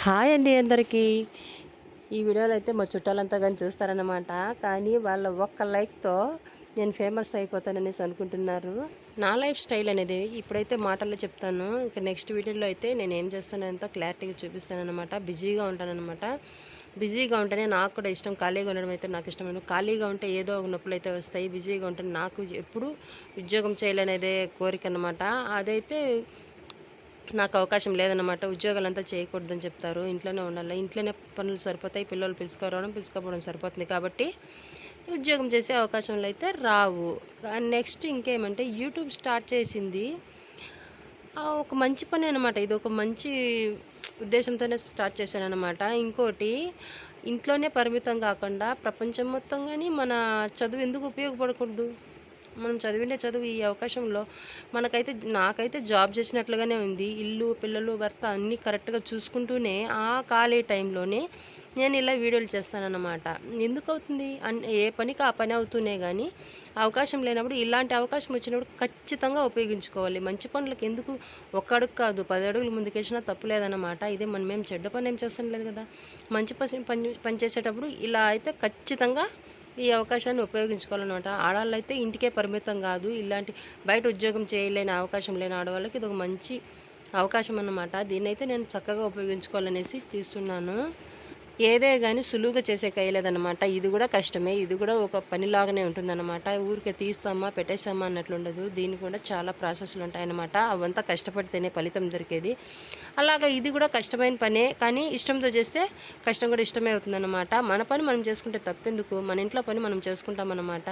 Hi అండి అందరికీ. ఈ వీడియోలో అయితే మా చుట్టాలంతా కానీ చూస్తారన్నమాట. కానీ వాళ్ళ ఒక్క లైక్తో నేను ఫేమస్ అయిపోతాననేసి అనుకుంటున్నారు. నా లైఫ్ స్టైల్ అనేది ఇప్పుడైతే మాటల్లో చెప్తాను. ఇంకా నెక్స్ట్ వీడియోలో అయితే నేను ఏం చేస్తానంత క్లారిటీగా చూపిస్తానన్నమాట. బిజీగా ఉంటానన్నమాట. బిజీగా ఉంటేనే నాకు కూడా ఇష్టం. ఖాళీగా ఉండడం అయితే నాకు ఇష్టం. ఖాళీగా ఉంటే ఏదో ఒక నొప్పులు అయితే వస్తాయి. బిజీగా ఉంటే నాకు ఎప్పుడు ఉద్యోగం చేయాలనేదే కోరిక అన్నమాట. అదైతే నాకు అవకాశం లేదన్నమాట. ఉద్యోగాలంతా చేయకూడదని చెప్తారు. ఇంట్లోనే ఉండాలి. ఇంట్లోనే పనులు సరిపోతాయి. పిల్లలు పిలుచుకోపోవడం సరిపోతుంది. కాబట్టి ఉద్యోగం చేసే అవకాశాలు అయితే రావు. నెక్స్ట్ ఇంకేమంటే యూట్యూబ్ స్టార్ట్ చేసింది ఒక మంచి పని అనమాట. ఇది ఒక మంచి ఉద్దేశంతోనే స్టార్ట్ చేశానన్నమాట. ఇంకోటి, ఇంట్లోనే పరిమితం కాకుండా ప్రపంచం మొత్తం కానీ మన చదువు ఎందుకు ఉపయోగపడకూడదు? మనం చదివిండే చదువు ఈ అవకాశంలో నాకైతే జాబ్ చేసినట్లుగానే ఉంది. ఇల్లు, పిల్లలు, భర్త అన్నీ కరెక్ట్గా చూసుకుంటూనే ఆ ఖాళీ టైంలోనే నేను ఇలా వీడియోలు చేస్తానన్నమాట. ఎందుకు అవుతుంది? ఏ పనికి ఆ పని అవుతూనే కానీ అవకాశం లేనప్పుడు ఇలాంటి అవకాశం వచ్చినప్పుడు ఖచ్చితంగా ఉపయోగించుకోవాలి. మంచి పనులకు ఎందుకు ఒక్క అడుగు కాదు 10 అడుగులు ముందుకేసినా తప్పు లేదన్నమాట. ఇదే మనమేం చెడ్డ పని ఏం చేస్తాం లేదు కదా. మంచి పని చేసేటప్పుడు ఇలా అయితే ఖచ్చితంగా ఈ అవకాశాన్ని ఉపయోగించుకోవాలన్నమాట. ఆడవాళ్ళైతే ఇంటికే పరిమితం కాదు. ఇలాంటి బయట ఉద్యోగం చేయలేని అవకాశం లేని ఆడవాళ్ళకి ఇది ఒక మంచి అవకాశం అన్నమాట. దీన్నైతే నేను చక్కగా ఉపయోగించుకోవాలనేసి తీస్తున్నాను. ఏదే కానీ సులువుగా చేసే కయ్యలేదన్నమాట. ఇది కూడా కష్టమే. ఇది కూడా ఒక పనిలాగానే ఉంటుందన్నమాట. ఊరికే తీస్తామా పెట్టేస్తామా అన్నట్లు ఉండదు. దీనికి కూడా చాలా ప్రాసెస్లు ఉంటాయన్నమాట. అవంతా కష్టపడితేనే ఫలితం దొరికేది. అలాగా ఇది కూడా కష్టమైన పనే. కానీ ఇష్టంతో చేస్తే కష్టం కూడా ఇష్టమే అవుతుందన్నమాట. మన పని మనం చేసుకుంటే తప్పెందుకు? మన ఇంట్లో పని మనం చేసుకుంటామన్నమాట.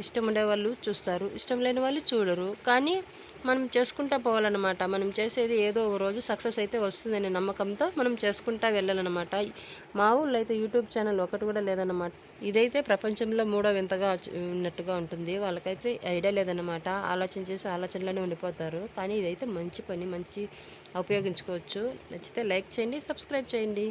ఇష్టం ఉండేవాళ్ళు చూస్తారు, ఇష్టం లేని వాళ్ళు చూడరు. కానీ మనం చేసుకుంటా పోవాలన్నమాట. మనం చేసేది ఏదో ఒక రోజు సక్సెస్ అయితే వస్తుందనే నమ్మకంతో మనం చేసుకుంటా వెళ్ళాలన్నమాట. మా ఊళ్ళో అయితే యూట్యూబ్ ఛానల్ ఒకటి కూడా లేదన్నమాట. ఇదైతే ప్రపంచంలో మూడో వింతగా ఉన్నట్టుగా ఉంటుంది. వాళ్ళకైతే ఐడియా లేదన్నమాట. ఆలోచన చేసి ఆలోచనలోనే ఉండిపోతారు. కానీ ఇదైతే మంచి పని, మంచి ఉపయోగించుకోవచ్చు. నచ్చితే లైక్ చేయండి, సబ్స్క్రైబ్ చేయండి.